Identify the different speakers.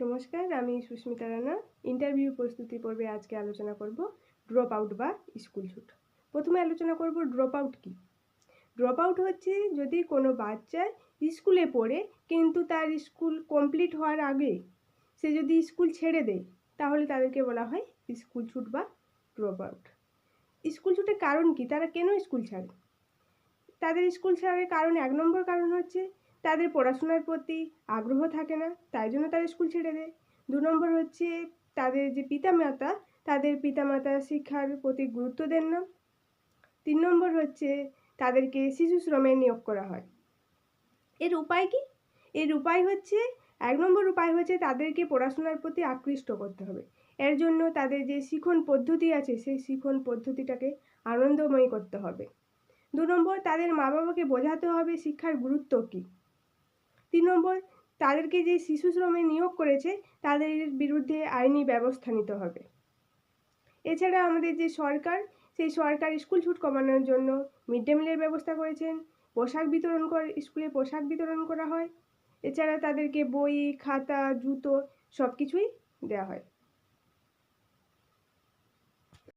Speaker 1: নমস্কার, আমি সুস্মিতা রানা। ইন্টারভিউ প্রস্তুতি পর্বে আজকে আলোচনা করব ড্রপ আউট বা স্কুল ছুট। প্রথমে আলোচনা করব ড্রপ আউট কী। ড্রপ আউট হচ্ছে যদি কোনো বাচ্চা স্কুলে পড়ে কিন্তু তার স্কুল কমপ্লিট হওয়ার আগে সে যদি স্কুল ছেড়ে দেয় তাহলে তাদেরকে বলা হয় স্কুল ছুট বা ড্রপ আউট। স্কুল ছুটের কারণ কি, তারা কেন স্কুল ছাড়ে? তাদের স্কুল ছাড়ার কারণ 1 নম্বর কারণ হচ্ছে তাদের পড়াশোনার প্রতি আগ্রহ থাকে না, তাই জন্য তারা স্কুল ছেড়ে দেয়। 2 নম্বর হচ্ছে তাদের যে পিতামাতা, তাদের পিতামাতা শিক্ষার প্রতি গুরুত্ব দেন না। 3 নম্বর হচ্ছে তাদেরকে শিশু শ্রমে নিয়োগ করা হয়। এর উপায় কি? এর উপায় হচ্ছে 1 নম্বর উপায় হচ্ছে তাদেরকে পড়াশোনার প্রতি আকৃষ্ট করতে হবে। এর জন্য তাদের যে শিখন পদ্ধতি আছে সেই শিখন পদ্ধতিটাকে আনন্দময়ী করতে হবে। 2 নম্বর তাদের মা বাবাকে বোঝাতে হবে শিক্ষার গুরুত্ব কী। 3 নম্বর তাদেরকে যে শিশু শ্রমে নিয়োগ করেছে তাদের বিরুদ্ধে আইনি ব্যবস্থা নিতে হবে। এছাড়া আমাদের যে সরকার, সেই সরকার স্কুল ছুট কমানোর জন্য মিড ডে মিলের ব্যবস্থা করেছেন, স্কুলে পোশাক বিতরণ করা হয়। এছাড়া তাদেরকে বই, খাতা, জুতো সব কিছুই দেওয়া হয়।